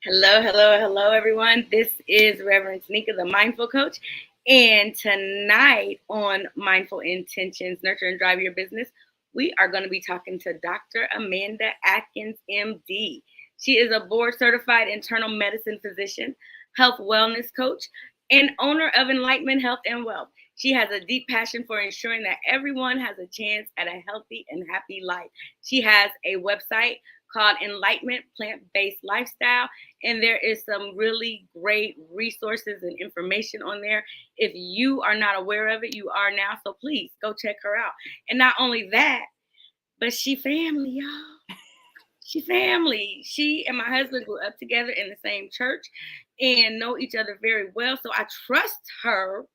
Hello, hello, hello, everyone. This is Reverend Tanika, the Mindful Coach. And tonight on Mindful Intentions, Nurture and Drive Your Business, we are going to be talking to Dr. Amanda Adkins, M.D. She is a board certified internal medicine physician, health wellness coach, and owner of Enlightenment Health and Wealth. She has a deep passion for ensuring that everyone has a chance at a healthy and happy life. She has a website called Enlightenment Plant-Based Lifestyle, and there is some really great resources and information on there. If you are not aware of it, you are now. So please go check her out. And not only that, but she family, y'all. She family. She and my husband grew up together in the same church and know each other very well. So I trust her.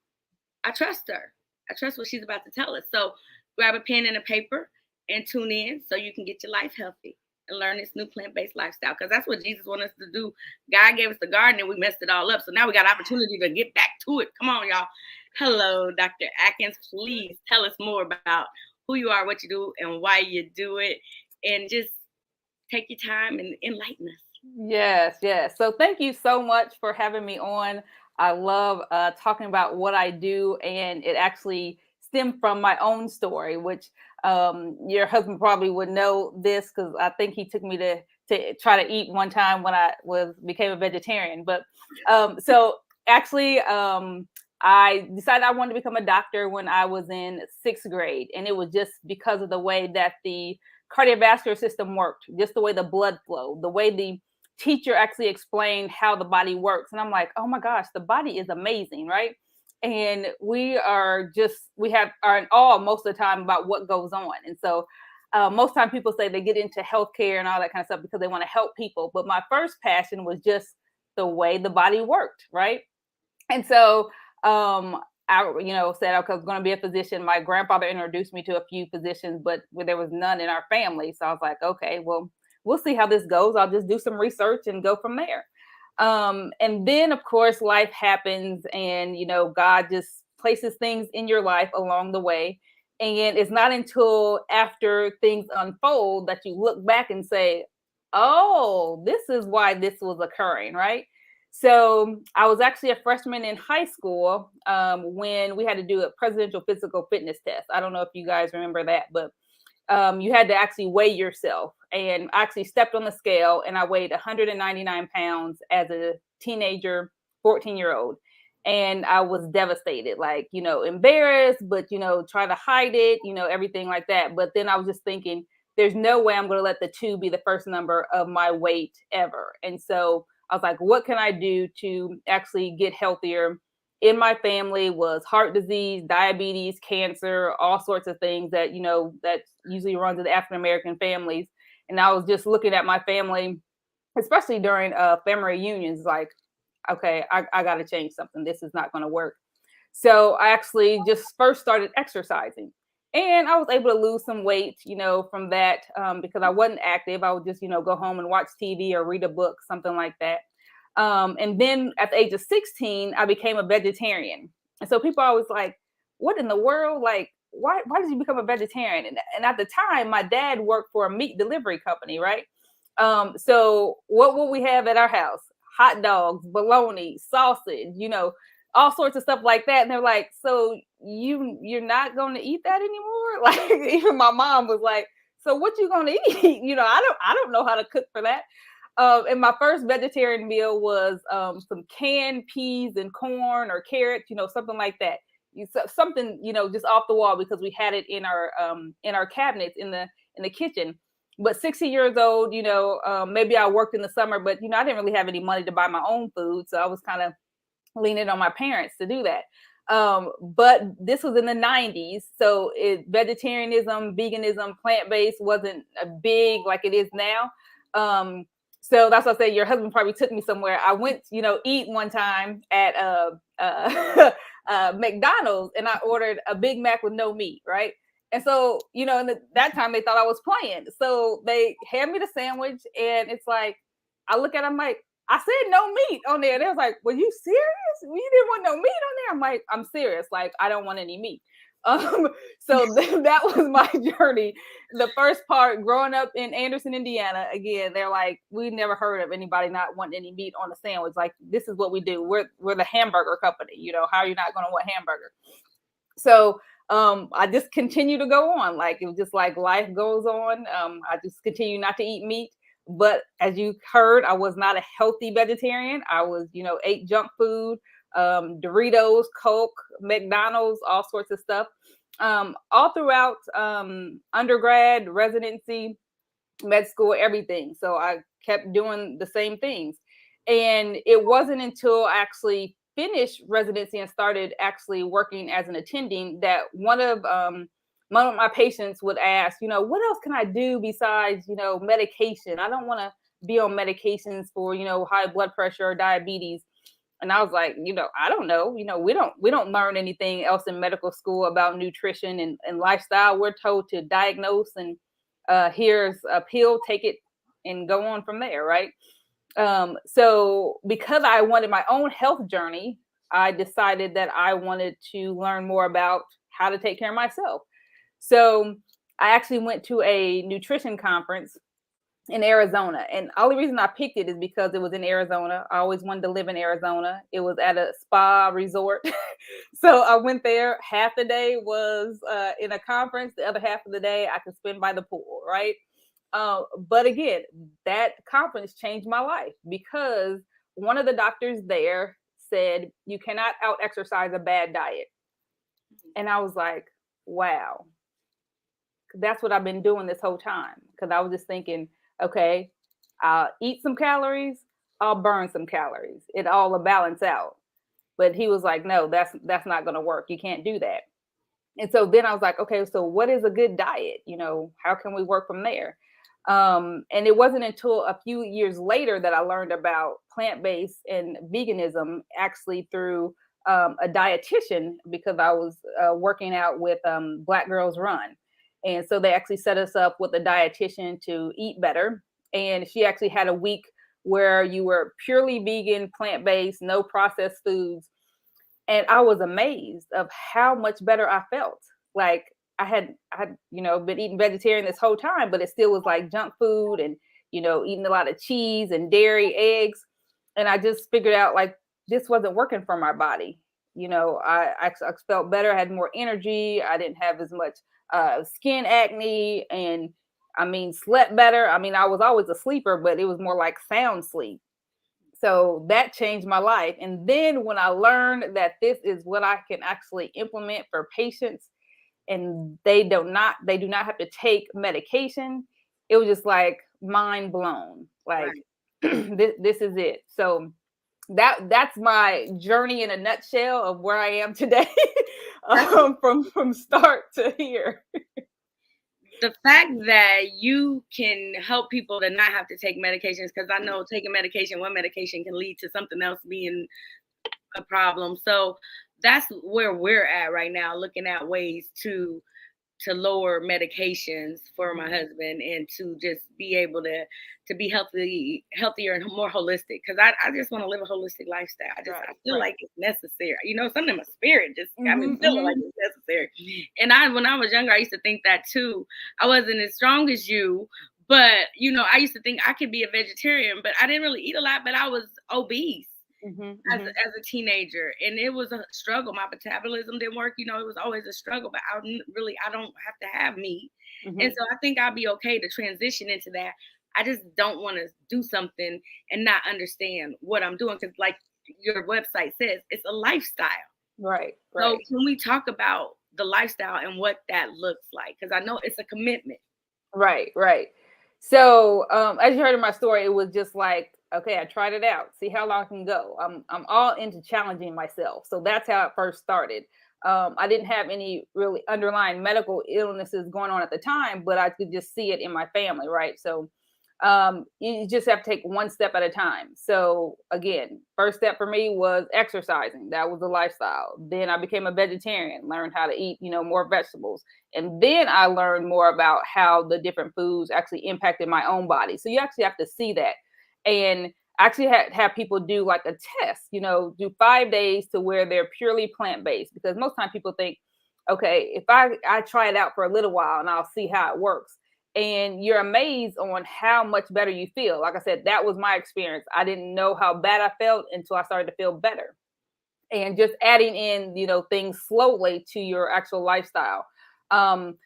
I trust her. I trust what she's about to tell us. So grab a pen and a paper and tune in so you can get your life healthy and learn this new plant-based lifestyle, because that's what Jesus wanted us to do. God gave us the garden and we messed it all up. So now we got opportunity to get back to it. Come on, y'all. Hello, Dr. Atkins. Please tell us more about who you are, what you do, and why you do it. And just take your time and enlighten us. Yes, yes. So thank you so much for having me on. I love talking about what I do, and it actually stemmed from my own story, which your husband probably would know this because I think he took me to try to eat one time when I became a vegetarian. But so actually, I decided I wanted to become a doctor when I was in sixth grade, and it was just because of the way that the cardiovascular system worked, just the way the blood flowed, the way the teacher actually explained how the body works. And I'm like, oh my gosh, the body is amazing, right? And we are in awe most of the time about what goes on. And so most time people say they get into healthcare and all that kind of stuff because they want to help people. But my first passion was just the way the body worked, right? And so I, said I was going to be a physician. My grandfather introduced me to a few physicians, but there was none in our family. So I was like, okay, well, we'll see how this goes. I'll just do some research and go from there. And then, of course, life happens, and God just places things in your life along the way. And it's not until after things unfold that you look back and say, oh, this is why this was occurring, right? So I was actually a freshman in high school when we had to do a presidential physical fitness test. I don't know if you guys remember that, but you had to actually weigh yourself. And I actually stepped on the scale and I weighed 199 pounds as a teenager, 14-year-old. And I was devastated, like, embarrassed, but, try to hide it, everything like that. But then I was just thinking, there's no way I'm going to let the two be the first number of my weight ever. And so I was like, what can I do to actually get healthier? In my family was heart disease, diabetes, cancer, all sorts of things that, that usually runs in the African American families. And I was just looking at my family, especially during family reunions, like, okay, I got to change something. This is not going to work. So I actually just first started exercising. And I was able to lose some weight, from that because I wasn't active. I would just, go home and watch TV or read a book, something like that. And then at the age of 16, I became a vegetarian. And so people are always like, what in the world? Like, why did you become a vegetarian? And at the time, my dad worked for a meat delivery company, right? So what would we have at our house? Hot dogs, bologna, sausage, all sorts of stuff like that. And they're like, so you're not going to eat that anymore? Like, even my mom was like, so what you going to eat? I don't know how to cook for that. And my first vegetarian meal was some canned peas and corn or carrots, something like that. Something, just off the wall because we had it in our cabinets in the kitchen. But 60 years old, maybe I worked in the summer, but I didn't really have any money to buy my own food, so I was kind of leaning on my parents to do that. But this was in the 90s, so vegetarianism, veganism, plant-based wasn't a big like it is now. So that's what I say. Your husband probably took me somewhere. I went, eat one time at McDonald's, and I ordered a Big Mac with no meat, right? And so, that time they thought I was playing. So they hand me the sandwich, and it's like, I look at them like, I said no meat on there. They was like, were you serious? You didn't want no meat on there? I'm like, I'm serious. Like, I don't want any meat. So that was my journey. The first part, growing up in Anderson, Indiana, again, they're like, we never heard of anybody not wanting any meat on a sandwich. Like, this is what we do. We're the hamburger company. You know, how are you not going to want hamburger? So I just continue to go on. Like, it was just like life goes on. I just continue not to eat meat. But as you heard, I was not a healthy vegetarian. I was, ate junk food, Doritos, Coke, McDonald's, all sorts of stuff. All throughout undergrad, residency, med school, everything. So I kept doing the same things. And it wasn't until I actually finished residency and started actually working as an attending that one of my patients would ask, what else can I do besides, medication? I don't want to be on medications for, high blood pressure or diabetes. And I was like, I don't know. We don't learn anything else in medical school about nutrition and lifestyle. We're told to diagnose and here's a pill, take it and go on from there, right? So because I wanted my own health journey, I decided that I wanted to learn more about how to take care of myself. So I actually went to a nutrition conference in Arizona. And the only reason I picked it is because it was in Arizona. I always wanted to live in Arizona. It was at a spa resort. So I went there. Half the day was in a conference. The other half of the day I could spend by the pool, right? But again, that conference changed my life because one of the doctors there said, you cannot out exercise a bad diet. And I was like, wow, that's what I've been doing this whole time. Because I was just thinking, okay, I'll eat some calories, I'll burn some calories. It all will balance out. But he was like, no, that's not going to work. You can't do that. And so then I was like, okay, so what is a good diet? How can we work from there? And it wasn't until a few years later that I learned about plant-based and veganism, actually through a dietitian, because I was working out with Black Girls Run. And so they actually set us up with a dietitian to eat better. And she actually had a week where you were purely vegan, plant-based, no processed foods. And I was amazed of how much better I felt. Like I had been eating vegetarian this whole time, but it still was like junk food and, eating a lot of cheese and dairy, eggs. And I just figured out like this wasn't working for my body. I felt better. I had more energy. I didn't have as much skin acne, and slept better. I was always a sleeper, but it was more like sound sleep. So that changed my life. And then when I learned that this is what I can actually implement for patients, and they do not have to take medication, it was just like mind blown. Like, right. this is it. So that's my journey in a nutshell of where I am today. From start to here. The fact that you can help people to not have to take medications, because I know taking one medication can lead to something else being a problem. So that's where we're at right now, looking at ways to lower medications for my husband and to just be able to be healthier and more holistic. Because I just want to live a holistic lifestyle. I feel like it's necessary. Something in my spirit just got me feeling like it's necessary. And when I was younger, I used to think that too. I wasn't as strong as you, but I used to think I could be a vegetarian, but I didn't really eat a lot, but I was obese. As a teenager, and it was a struggle. My metabolism didn't work. It was always a struggle, but I don't have to have meat. And so I think I'll be okay to transition into that. I just don't want to do something and not understand what I'm doing, because like your website says, it's a lifestyle. Right. So can we talk about the lifestyle and what that looks like? Because I know it's a commitment. Right. So as you heard in my story, it was just like, okay, I tried it out, see how long I can go. I'm all into challenging myself. So that's how it first started. I didn't have any really underlying medical illnesses going on at the time, but I could just see it in my family, right? So you just have to take one step at a time. So again, first step for me was exercising. That was a lifestyle. Then I became a vegetarian, learned how to eat, more vegetables. And then I learned more about how the different foods actually impacted my own body. So you actually have to see that. And actually have people do like a test, do 5 days to where they're purely plant-based, because most time people think, okay, if I try it out for a little while and I'll see how it works. And you're amazed on how much better you feel. Like I said, that was my experience. I didn't know how bad I felt until I started to feel better. And just adding in, things slowly to your actual lifestyle. Um,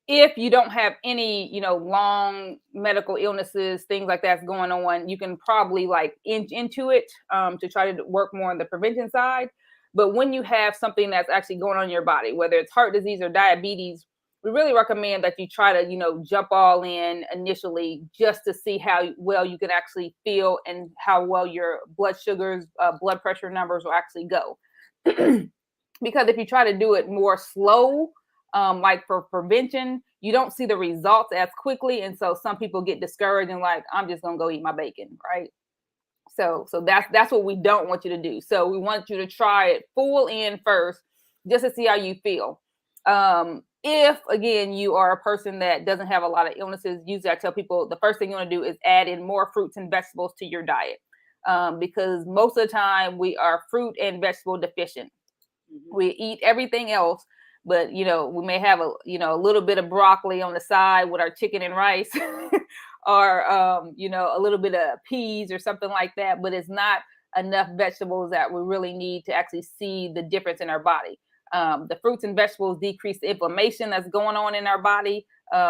if you don't have any, long medical illnesses, things like that's going on, you can probably like inch into it to try to work more on the prevention side. But when you have something that's actually going on in your body, whether it's heart disease or diabetes, we really recommend that you try to, jump all in initially just to see how well you can actually feel and how well your blood sugars, blood pressure numbers will actually go. Because if you try to do it more slow, like for prevention, you don't see the results as quickly. And so some people get discouraged and like, I'm just going to go eat my bacon. Right. So that's what we don't want you to do. So we want you to try it full in first, just to see how you feel. If again, you are a person that doesn't have a lot of illnesses, usually I tell people the first thing you want to do is add in more fruits and vegetables to your diet. Because most of the time we are fruit and vegetable deficient. We eat everything else, but we may have a little bit of broccoli on the side with our chicken and rice, or a little bit of peas or something like that. But it's not enough vegetables that we really need to actually see the difference in our body. The fruits and vegetables decrease the inflammation that's going on in our body,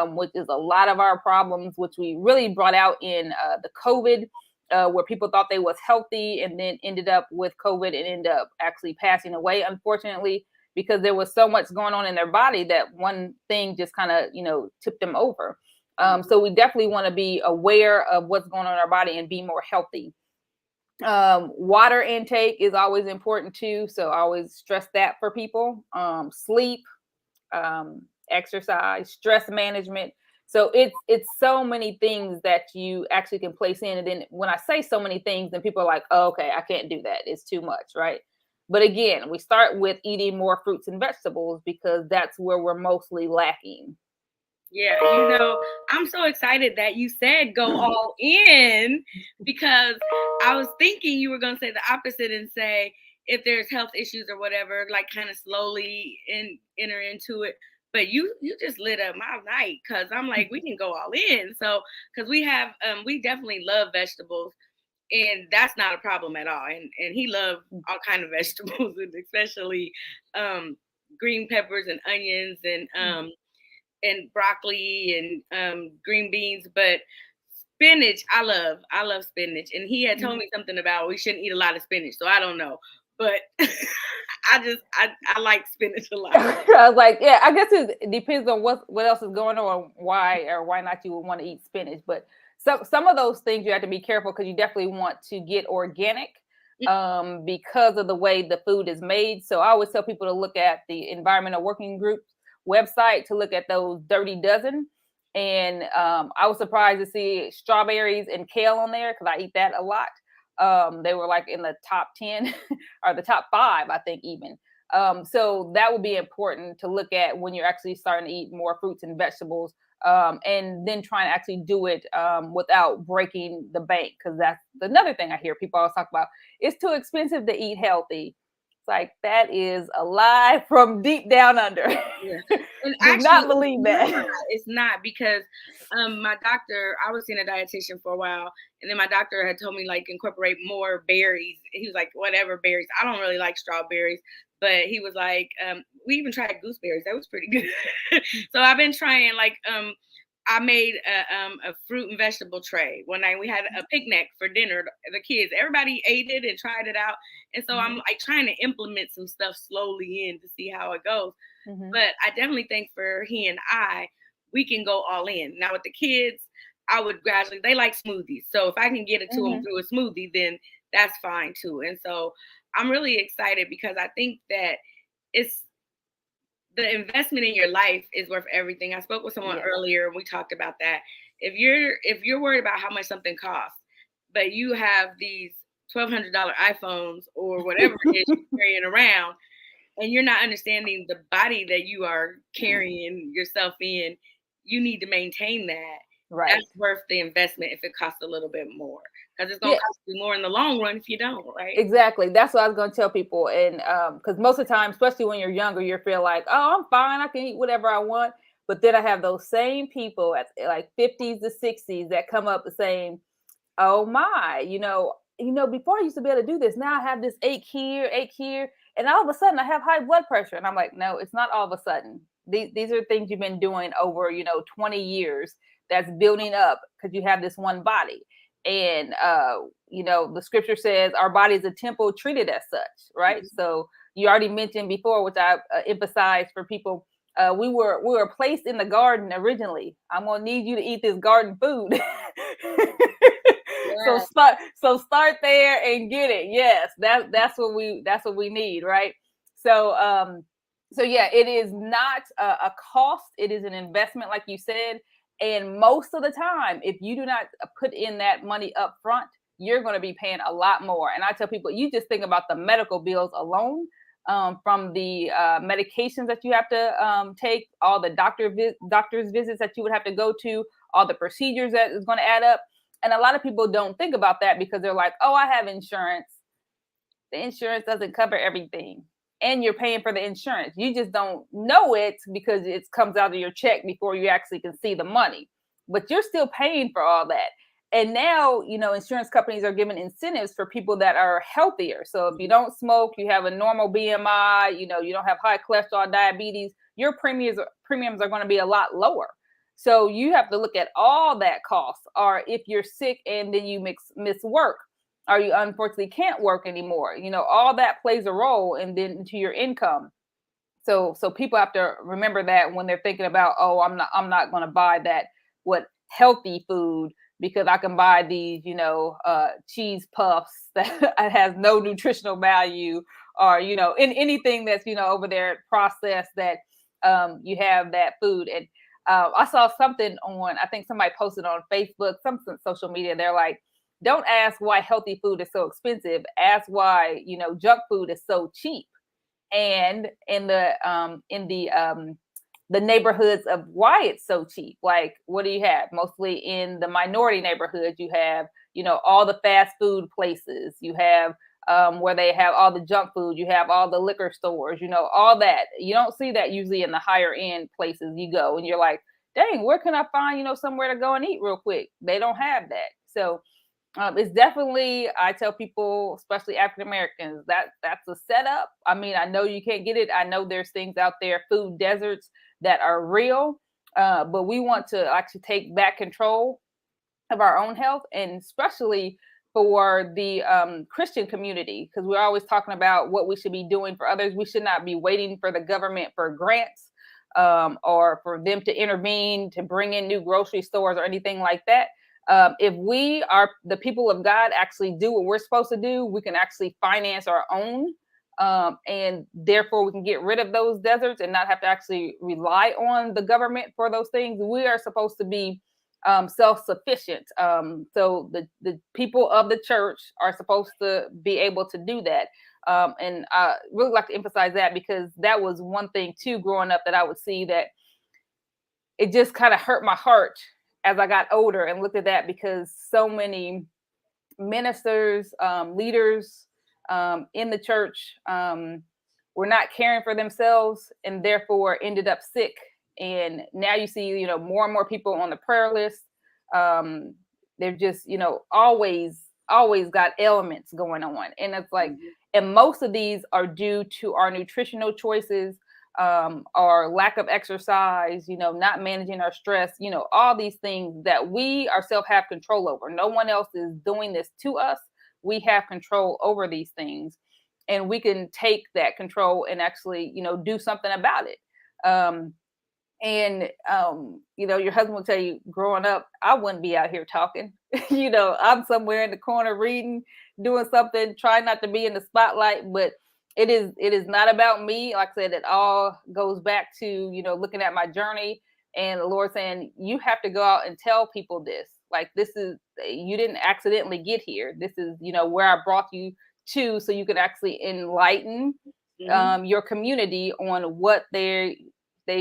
which is a lot of our problems, which we really brought out in the COVID. Where people thought they was healthy and then ended up with COVID and ended up actually passing away, unfortunately, because there was so much going on in their body that one thing just kind of, tipped them over. So we definitely want to be aware of what's going on in our body and be more healthy. Water intake is always important too. So I always stress that for people. Sleep, exercise, stress management. So it's so many things that you actually can place in. And then when I say so many things, then people are like, oh, okay, I can't do that. It's too much, right? But again, we start with eating more fruits and vegetables because that's where we're mostly lacking. Yeah, I'm so excited that you said go all in, because I was thinking you were going to say the opposite and say if there's health issues or whatever, like kind of slowly enter into it. But you just lit up my night, because I'm like, we can go all in. So because we definitely love vegetables, and that's not a problem at all. And he loved all kind of vegetables, and especially green peppers and onions and broccoli and green beans. But spinach, I love spinach. And he had told me something about we shouldn't eat a lot of spinach, so I don't know. But I like spinach a lot. I was like, yeah, I guess it depends on what else is going on, why or why not you would want to eat spinach. But some of those things you have to be careful because you definitely want to get organic because of the way the food is made. So I always tell people to look at the Environmental Working Group's website to look at those Dirty Dozen. And I was surprised to see strawberries and kale on there because I eat that a lot. They were like in the top 10 or the top 5, I think even. So that would be important to look at when you're actually starting to eat more fruits and vegetables, and then trying to actually do it without breaking the bank. Because that's another thing I hear people always talk about. It's too expensive to eat healthy. It's like, that is a lie from deep down under. Yeah. And do actually, not believe that. It's not, because my doctor, I was seeing a dietitian for a while, and then my doctor had told me like incorporate more berries. He was like, whatever berries. I don't really like strawberries, but he was like, we even tried gooseberries. That was pretty good. So I've been trying like I made a fruit and vegetable tray one night. We had a picnic for dinner. The kids, everybody ate it and tried it out. And so I'm like trying to implement some stuff slowly in to see how it goes. But I definitely think for he and we can go all in. Now with the kids, I would gradually, they like smoothies. So if I can get it to them through a smoothie, then that's fine too. And so I'm really excited because I think that it's, the investment in your life is worth everything. I spoke with someone earlier and we talked about that. If you're worried about how much something costs, but you have these $1,200 iPhones or whatever it is you're carrying around, and you're not understanding the body that you are carrying yourself in, you need to maintain that. Right. that's worth the investment if it costs a little bit more, because it's going Yeah. to cost you more in the long run if you don't, right? Exactly. That's what I was going to tell people. And because most of the time, especially when you're younger, you feel like, oh, I'm fine. I can eat whatever I want. But then I have those same people at like 50s to 60s that come up saying, oh my, before I used to be able to do this. Now I have this ache here. And all of a sudden I have high blood pressure. And I'm like, no, it's not all of a sudden. These are things you've been doing over, 20 years that's building up because you have this one body. And, the scripture says our body is a temple treated as such, right? Mhm. So you already mentioned before, which I emphasized for people, we were placed in the garden originally. I'm gonna need you to eat this garden food. so Yeah. start there and get it. Yes, that's what we need, right? So yeah, it is not a cost. It is an investment, like you said. And most of the time, if you do not put in that money up front, you're going to be paying a lot more. And I tell people, you just think about the medical bills alone, from the medications that you have to take, all the doctor's visits that you would have to go to, all the procedures that is going to add up. And a lot of people don't think about that because they're like, oh, I have insurance. The insurance doesn't cover everything. And you're paying for the insurance. You just don't know it because it comes out of your check before you actually can see the money. But you're still paying for all that. And now, insurance companies are giving incentives for people that are healthier. So if you don't smoke, you have a normal BMI, you don't have high cholesterol, diabetes, your premiums are going to be a lot lower. So you have to look at all that cost. Or if you're sick and then you miss work, or you unfortunately can't work anymore, all that plays a role and then into your income. So people have to remember that when they're thinking about, oh, I'm not going to buy that what healthy food because I can buy these, cheese puffs that has no nutritional value, or in anything that's over there processed that you have that food. And I saw something on, I think somebody posted on Facebook, some social media. They're like, don't ask why healthy food is so expensive. Ask why junk food is so cheap. And in the neighborhoods of why it's so cheap, like what do you have? Mostly in the minority neighborhoods, you have all the fast food places. You have where they have all the junk food. You have all the liquor stores. All that. You don't see that usually in the higher end places you go, and you're like, dang, where can I find somewhere to go and eat real quick? They don't have that. So it's definitely, I tell people, especially African Americans, that's a setup. I mean, I know you can't get it. I know there's things out there, food deserts that are real, but we want to actually take back control of our own health, and especially for the Christian community, because we're always talking about what we should be doing for others. We should not be waiting for the government for grants, or for them to intervene to bring in new grocery stores or anything like that. If we are the people of God actually do what we're supposed to do, we can actually finance our own, and therefore we can get rid of those deserts and not have to actually rely on the government for those things. We are supposed to be self-sufficient. So the people of the church are supposed to be able to do that. And I really like to emphasize that, because that was one thing too growing up that I would see that it just kind of hurt my heart as I got older and looked at that, because so many ministers, leaders in the church were not caring for themselves and therefore ended up sick. And now you see, more and more people on the prayer list. They're just, always got ailments going on. And it's like, and most of these are due to our nutritional choices, our lack of exercise, not managing our stress, all these things that we ourselves have control over. No one else is doing this to us. We have control over these things, and we can take that control and actually, do something about it. Your husband will tell you, growing up, I wouldn't be out here talking. I'm somewhere in the corner reading, doing something, trying not to be in the spotlight. But it is not about me. Like I said, it all goes back to, looking at my journey and the Lord saying, you have to go out and tell people this. Like, this is, you didn't accidentally get here. This is, where I brought you to, so you can actually enlighten your community on what they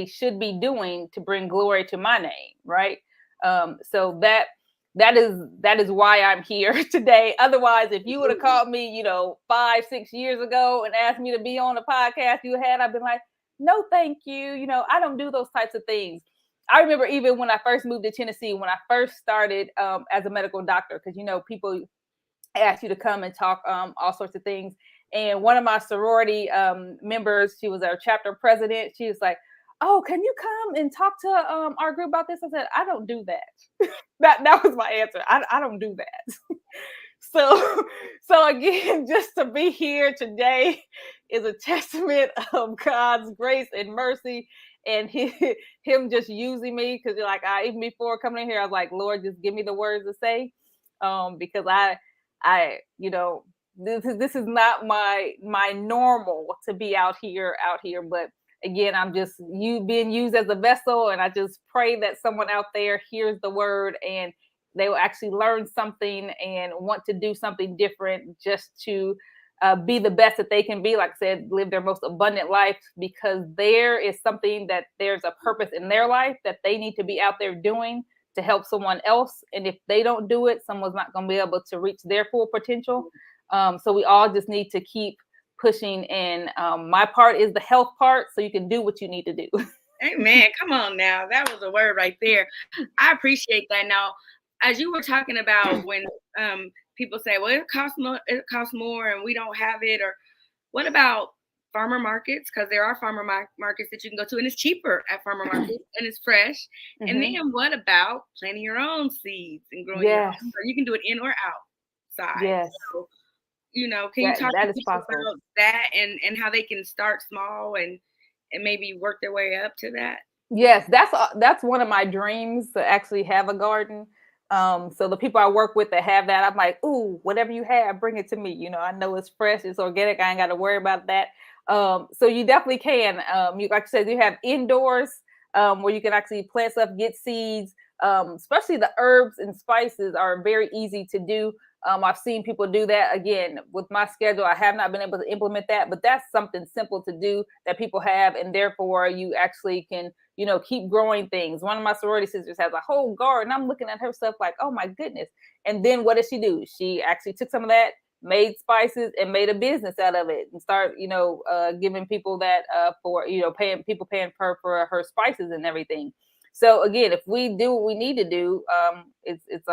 should be doing to bring glory to my name, right? So that is why I'm here today. Otherwise, if you would have called me, 5-6 years ago and asked me to be on the podcast you had, I've been like, no, thank you. I don't do those types of things. I remember even when I first moved to Tennessee, when I first started as a medical doctor, because people ask you to come and talk all sorts of things. And one of my sorority members, she was our chapter president. She was like, "Oh, can you come and talk to our group about this?" I said, "I don't do that." That was my answer. I don't do that. So so again, just to be here today is a testament of God's grace and mercy, and him just using me, because you're like, even before coming in here, I was like, Lord, just give me the words to say, because I this is not my normal to be out here, but again, I'm just being used as a vessel, and I just pray that someone out there hears the word and they will actually learn something and want to do something different, just to be the best that they can be. Like I said, live their most abundant life, because there is something, that there's a purpose in their life that they need to be out there doing to help someone else. And if they don't do it, someone's not going to be able to reach their full potential. So we all just need to keep pushing. And my part is the health part, so you can do what you need to do. Amen. Come on now. That was a word right there. I appreciate that. Now, as you were talking about when people say, well, it costs more and we don't have it, or what about farmer markets? Because there are farmer markets that you can go to, and it's cheaper at farmer markets and it's fresh. Mm-hmm. And then what about planting your own seeds and growing your own? So you can do it in or outside. Yes. So, can you talk to people about that and how they can start small and maybe work their way up to that? Yes, that's one of my dreams, to actually have a garden. So the people I work with that have that, I'm like, ooh, whatever you have, bring it to me. I know it's fresh, it's organic. I ain't got to worry about that. So you definitely can. You, like I said, you have indoors where you can actually plant stuff, get seeds. Especially the herbs and spices are very easy to do. I've seen people do that. Again, with my schedule, I have not been able to implement that, but that's something simple to do that people have, and therefore you actually can, keep growing things. One of my sorority sisters has a whole garden. I'm looking at her stuff like, oh my goodness. And then what did she do? She actually took some of that, made spices, and made a business out of it, and start, giving people that for, paying for her spices and everything. So again, if we do what we need to do, it's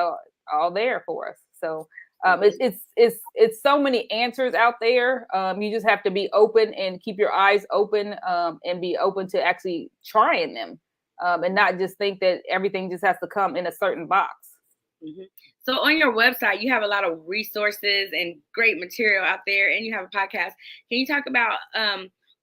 all there for us. So it's so many answers out there. You just have to be open and keep your eyes open, and be open to actually trying them, and not just think that everything just has to come in a certain box. Mm-hmm. So on your website, you have a lot of resources and great material out there, and you have a podcast. Can you talk about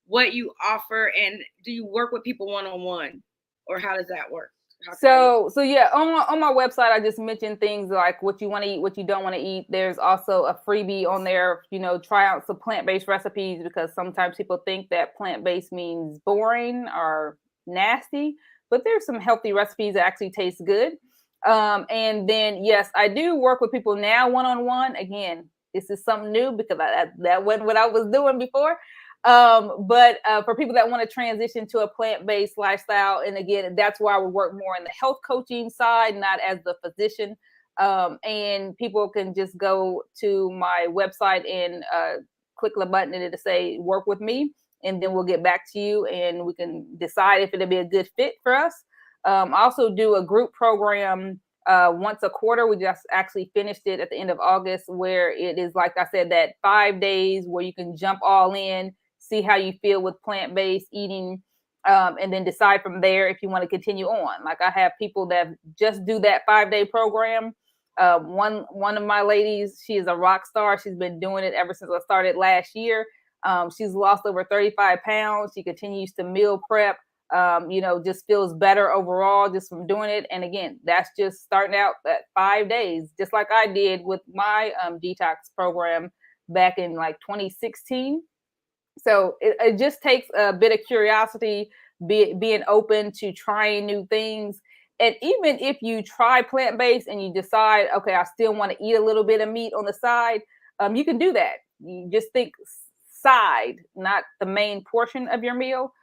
what you offer, and do you work with people one-on-one, or how does that work? So yeah, on my website, I just mentioned things like what you want to eat, what you don't want to eat. There's also a freebie on there, try out some plant-based recipes, because sometimes people think that plant-based means boring or nasty, but there's some healthy recipes that actually taste good. And then, yes, I do work with people now one-on-one. Again, this is something new, because that wasn't what I was doing before. But for people that want to transition to a plant-based lifestyle, and again, that's why we work more in the health coaching side, not as the physician. And people can just go to my website and click the button, and it'll say work with me, and then we'll get back to you and we can decide if it'll be a good fit for us. I also do a group program once a quarter. We just actually finished it at the end of August, where it is, like I said, that 5 days where you can jump all in, see how you feel with plant-based eating, and then decide from there if you want to continue on. Like, I have people that just do that 5-day program. One of my ladies, she is a rock star. She's been doing it ever since I started last year. She's lost over 35 pounds. She continues to meal prep. Just feels better overall just from doing it. And again, that's just starting out at 5 days, just like I did with my detox program back in like 2016. So it just takes a bit of curiosity, being open to trying new things. And even if you try plant-based and you decide, okay, I still want to eat a little bit of meat on the side, you can do that. You just think side, not the main portion of your meal.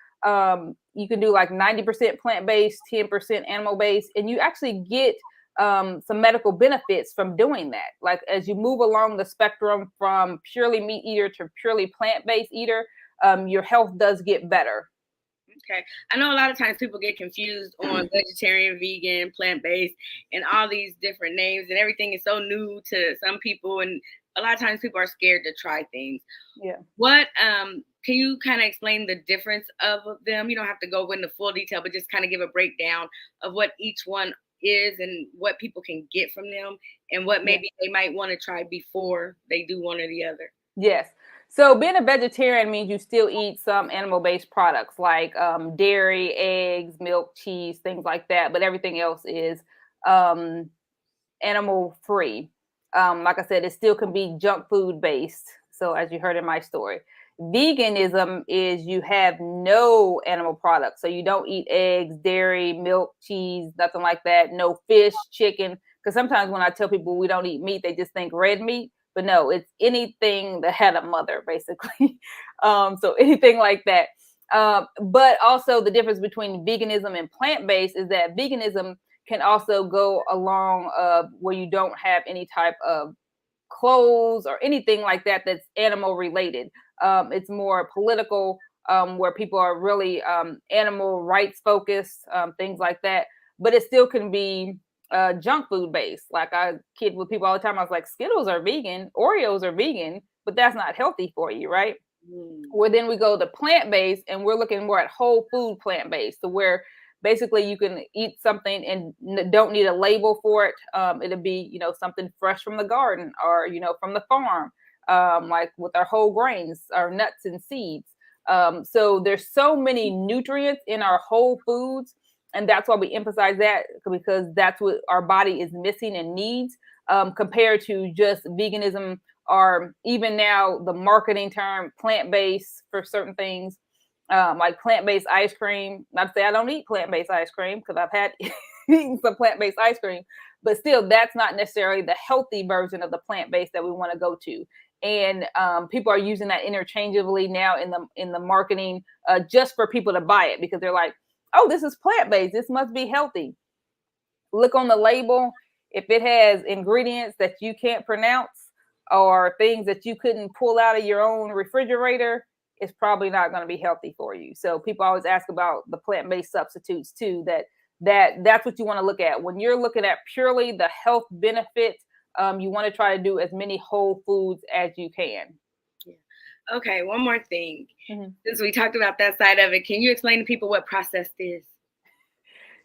you can do like 90% plant-based, 10% animal-based, and you actually get some medical benefits from doing that. Like as you move along the spectrum from purely meat eater to purely plant-based eater, your health does get better. Okay. I know a lot of times people get confused on vegetarian, vegan, plant-based, and all these different names, and everything is so new to some people, and a lot of times people are scared to try things. Yeah. What can you kind of explain the difference of them? You don't have to go into full detail, but just kind of give a breakdown of what each one is and what people can get from them and what maybe they might want to try before they do one or the other. Yes. So being a vegetarian means you still eat some animal-based products like dairy, eggs, milk, cheese, things like that. But everything else is animal-free. Like I said, it still can be junk food based. So as you heard in my story, veganism is you have no animal products. So you don't eat eggs, dairy, milk, cheese, nothing like that. No fish, chicken. Because sometimes when I tell people we don't eat meat, they just think red meat. But no, it's anything that had a mother, basically. So anything like that. But also the difference between veganism and plant-based is that veganism can also go along where you don't have any type of clothes or anything like that that's animal related. It's more political, where people are really animal rights focused, things like that. But it still can be junk food based. Like I kid with people all the time. I was like, Skittles are vegan, Oreos are vegan, but that's not healthy for you, right? Where then we go to plant based, and we're looking more at whole food plant based, so where basically you can eat something and don't need a label for it. It'll be something fresh from the garden or from the farm, like with our whole grains, our nuts and seeds. So there's so many nutrients in our whole foods, and that's why we emphasize that, because that's what our body is missing and needs, compared to just veganism, or even now the marketing term plant-based for certain things, like plant-based ice cream. Not to say I don't eat plant-based ice cream, because I've had eaten some plant-based ice cream, but still that's not necessarily the healthy version of the plant-based that we want to go to. And people are using that interchangeably now in the marketing, just for people to buy it, because they're like, oh, this is plant-based, this must be healthy. Look on the label. If it has ingredients that you can't pronounce or things that you couldn't pull out of your own refrigerator, it's probably not going to be healthy for you. So people always ask about the plant-based substitutes too. That's what you want to look at when you're looking at purely the health benefits. You want to try to do as many whole foods as you can. Yeah. Okay, one more thing. Mm-hmm. Since we talked about that side of it, can you explain to people what processed is?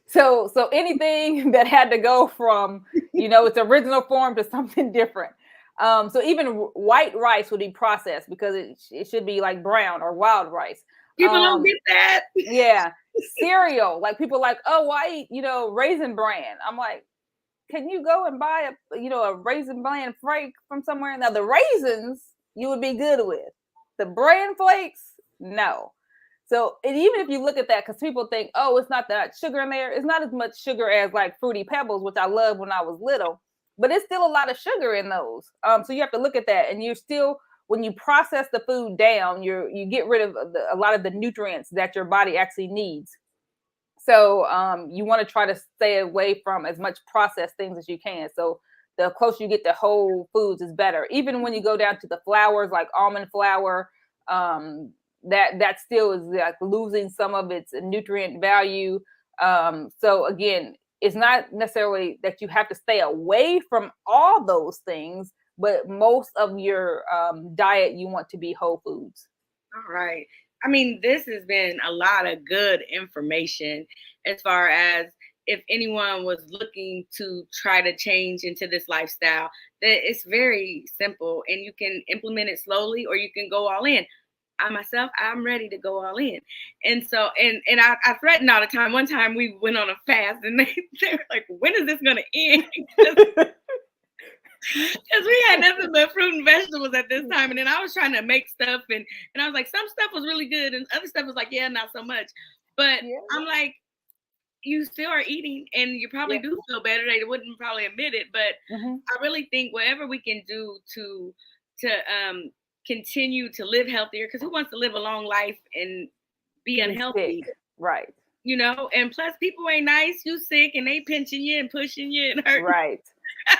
So anything that had to go from its original form to something different. So even white rice would be processed, because it should be like brown or wild rice. People don't get that. Yeah. Cereal, like people like, oh, why eat Raisin Bran? I'm like, can you go and buy a Raisin Bran flake from somewhere? Now the raisins you would be good with. The bran flakes, no. So, and even if you look at that, because people think, oh, it's not that sugar in there. It's not as much sugar as like Fruity Pebbles, which I loved when I was little, but it's still a lot of sugar in those. So you have to look at that, and you're still, when you process the food down, you get rid of a lot of the nutrients that your body actually needs. So you want to try to stay away from as much processed things as you can. So the closer you get to whole foods is better. Even when you go down to the flours, like almond flour, that still is like losing some of its nutrient value. So again, it's not necessarily that you have to stay away from all those things, but most of your diet, you want to be whole foods. All right. I mean, this has been a lot of good information as far as if anyone was looking to try to change into this lifestyle, that it's very simple and you can implement it slowly or you can go all in. I'm ready to go all in. And so, and I threaten all the time. One time we went on a fast and they were like, when is this going to end? Because we had nothing but fruit and vegetables at this time. And then I was trying to make stuff and I was like, some stuff was really good and other stuff was like, yeah, not so much. But yeah. I'm like, you still are eating and you probably do feel better. They wouldn't probably admit it. But I really think whatever we can do to continue to live healthier, because who wants to live a long life and be unhealthy? Right. You know, and plus people ain't nice. You sick and they pinching you and pushing you and hurting. Right.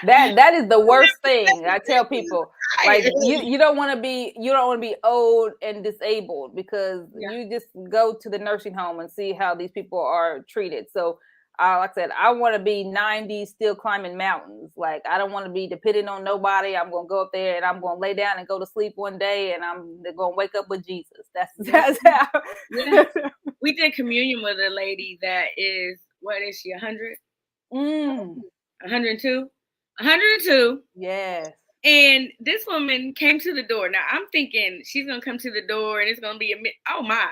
That is the worst thing. I tell people, like, you don't want to be old and disabled, because you just go to the nursing home and see how these people are treated. So like I said, I want to be 90 still climbing mountains. Like, I don't want to be dependent on nobody. I'm going to go up there and I'm going to lay down and go to sleep one day, and I'm going to wake up with Jesus. That's how. We did communion with a lady that is, what is she, 100? 102? 102. Yes. And this woman came to the door. Now I'm thinking she's gonna come to the door and it's gonna be oh my.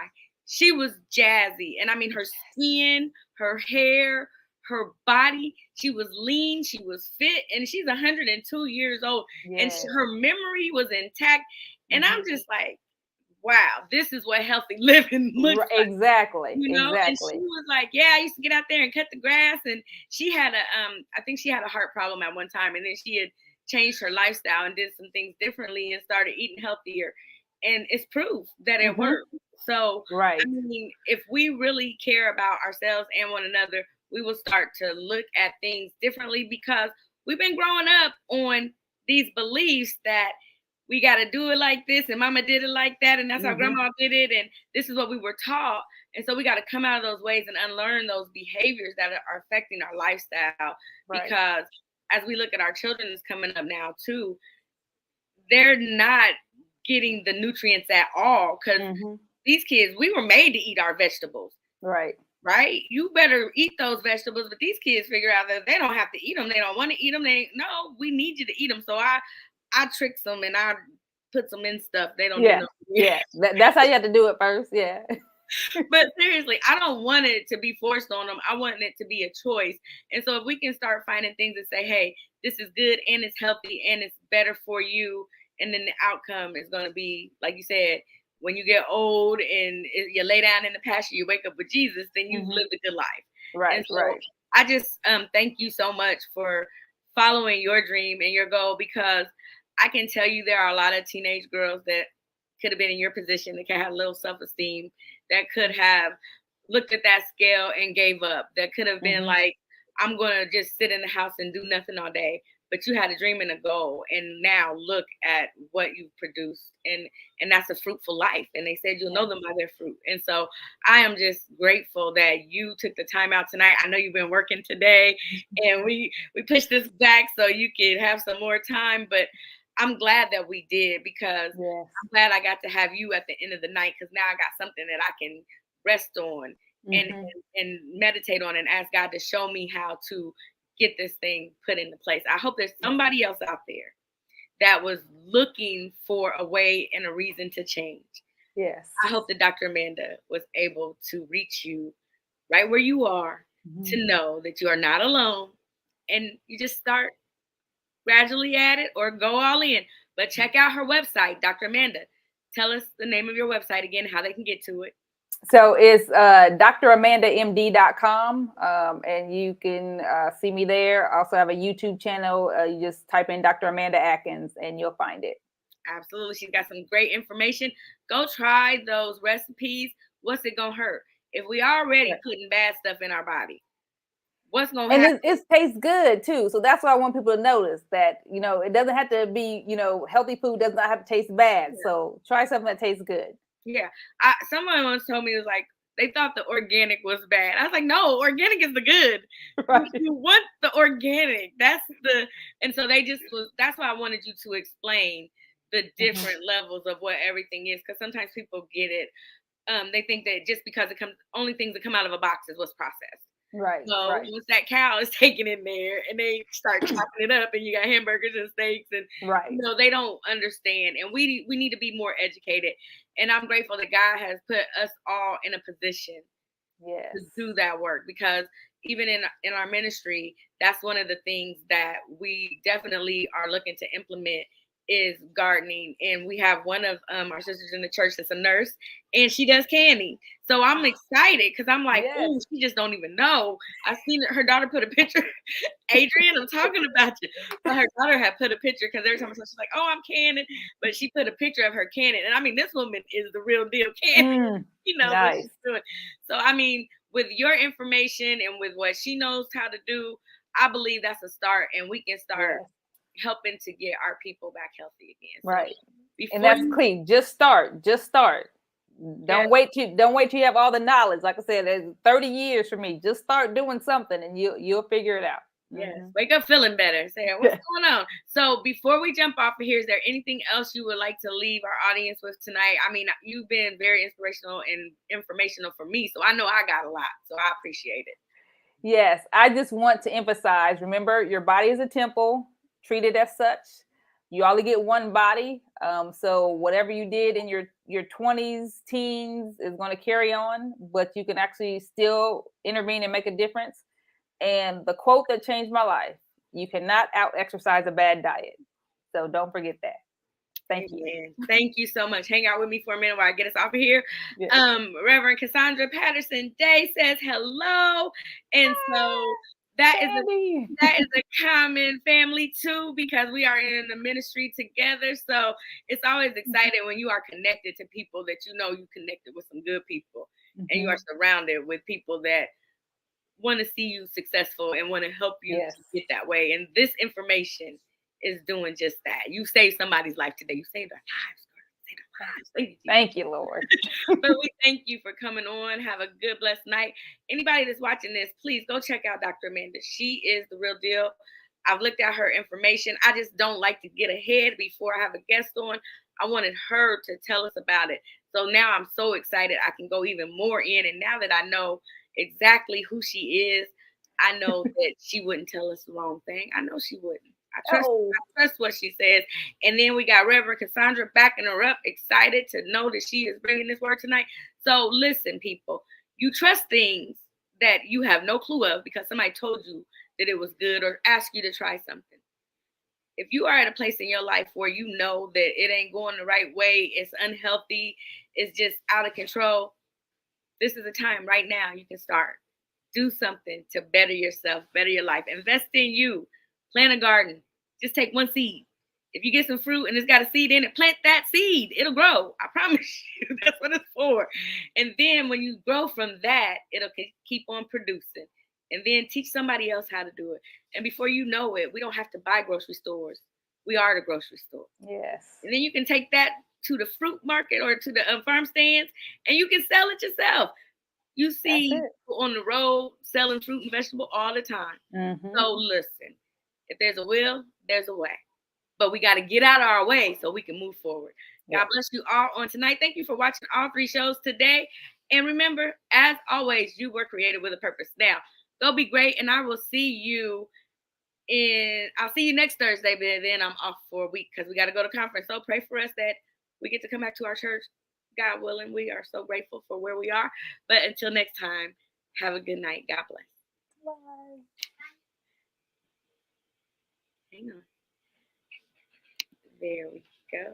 She was jazzy. And I mean, her skin, her hair, her body, she was lean, she was fit, and she's 102 years old. And her memory was intact. And I'm just like, wow, this is what healthy living looks like. Exactly. You know, exactly. And she was like, yeah, I used to get out there and cut the grass. And she had I think she had a heart problem at one time. And then she had changed her lifestyle and did some things differently and started eating healthier. And it's proof that it worked. So, right. I mean, if we really care about ourselves and one another, we will start to look at things differently, because we've been growing up on these beliefs that we got to do it like this, and mama did it like that, and that's how grandma did it, and this is what we were taught. And so we got to come out of those ways and unlearn those behaviors that are affecting our lifestyle. Because as we look at our children that's coming up now too, they're not getting the nutrients at all, because these kids, we were made to eat our vegetables. Right? You better eat those vegetables, but these kids figure out that they don't have to eat them. They don't want to eat them. No, we need you to eat them. So I trick them and I put them in stuff they don't need. Yeah, that's how you have to do it first. Yeah. But seriously, I don't want it to be forced on them. I want it to be a choice. And so if we can start finding things that say, hey, this is good and it's healthy and it's better for you, and then the outcome is going to be, like you said, when you get old and you lay down in the pasture, you wake up with Jesus, then you've lived a good life. Right. And so I just thank you so much for following your dream and your goal, because I can tell you there are a lot of teenage girls that could have been in your position, that can have little self-esteem, that could have looked at that scale and gave up, that could have been like, I'm going to just sit in the house and do nothing all day. But you had a dream and a goal, and now look at what you've produced, and that's a fruitful life. And they said you'll know them by their fruit. And so I am just grateful that you took the time out tonight. I know you've been working today, and we pushed this back so you could have some more time, but I'm glad that we did, because I'm glad I got to have you at the end of the night, because now I got something that I can rest on and meditate on and ask God to show me how to get this thing put into place. I hope there's somebody else out there that was looking for a way and a reason to change. Yes. I hope that Dr. Amanda was able to reach you right where you are, to know that you are not alone, and you just start gradually at it or go all in. But check out her website, Dr. Amanda. Tell us the name of your website again, how they can get to it. So it's dramandamd.com, and you can see me there. I also have a YouTube channel. You just type in Dr. Amanda Adkins and you'll find it. Absolutely. She's got some great information. Go try those recipes. What's it going to hurt? If we already putting bad stuff in our body, what's going to happen? And it tastes good too. So that's why I want people to notice that, it doesn't have to be, healthy food does not have to taste bad. Yeah. So try something that tastes good. Yeah. Someone once told me, it was like, they thought the organic was bad. I was like, no, organic is the good. Right. You want the organic. And so that's why I wanted you to explain the different levels of what everything is. Because sometimes people get it. They think that just because only things that come out of a box is what's processed. Right. So once that cow is taken in there and they start chopping it up and you got hamburgers and steaks and they don't understand. And we need to be more educated. And I'm grateful that God has put us all in a position to do that work, because even in our ministry, that's one of the things that we definitely are looking to implement is gardening, and we have one of our sisters in the church that's a nurse, and she does canning. So I'm excited because I'm like, Yes. oh, she just don't even know. I seen her daughter put a picture. Adrian, I'm talking about you. But her daughter had put a picture because every time I saw, she's like, oh, I'm canning, but she put a picture of her canning, and I mean, this woman is the real deal canning. She knows what Nice. she's doing. So I mean, with your information and with what she knows how to do, I believe that's a start, and we can start helping to get our people back healthy again. So Right. And before that's you, key. Just start. Just start. yes, Don't wait till you have all the knowledge. Like I said, it's 30 years for me. Just start doing something and you'll figure it out. yes, wake up feeling better. Say, what's going on? So before we jump off of here, is there anything else you would like to leave our audience with tonight? I mean, you've been very inspirational and informational for me, so I know I got a lot. So I appreciate it. Yes, I just want to emphasize, remember, your body is a temple, treat it as such. You only get one body. So whatever you did in your 20s, teens is going to carry on, but you can actually still intervene and make a difference. And the quote that changed my life, you cannot out exercise a bad diet. So don't forget that. Thank you. Thank you so much. Hang out with me for a minute while I get us off of here. Yes. Reverend Cassandra Patterson Day says hello. And so that is a common family too, because we are in the ministry together. So it's always exciting when you are connected to people that you know you connected with some good people, and you are surrounded with people that want to see you successful and want to help you to get that way. And this information is doing just that. You saved somebody's life today. You saved their lives. Thank you, Lord. But we thank you for coming on. Have a good, blessed night. Anybody that's watching this, please go check out Dr. Amanda. She is the real deal. I've looked at her information. I just don't like to get ahead before I have a guest on. I wanted her to tell us about it. So now I'm so excited I can go even more in. And now that I know exactly who she is, I know that she wouldn't tell us the wrong thing. I know she wouldn't. I trust what she says. And then we got Reverend Cassandra backing her up, excited to know that she is bringing this word tonight. So listen, people, you trust things that you have no clue of because somebody told you that it was good or asked you to try something. If you are at a place in your life where you know that it ain't going the right way, it's unhealthy, it's just out of control, this is a time right now you can start. Do something to better yourself, better your life. Invest in you. Plant a garden. Just take one seed. If you get some fruit and it's got a seed in it, plant that seed. It'll grow. I promise you. That's what it's for. And then when you grow from that, it'll keep on producing. And then teach somebody else how to do it. And before you know it, we don't have to buy grocery stores. We are the grocery store. Yes. And then you can take that to the fruit market or to the farm stands and you can sell it yourself. You see people on the road selling fruit and vegetable all the time. So listen, if there's a will, there's a way. But we got to get out of our way so we can move forward. God bless you all on tonight. Thank you for watching all 3 shows today. And remember, as always, you were created with a purpose. Now, go be great, and I will see you I'll see you next Thursday, but then I'm off for a week because we got to go to conference. So pray for us that we get to come back to our church. God willing, we are so grateful for where we are. But until next time, have a good night. God bless. Bye. Hang on. There we go.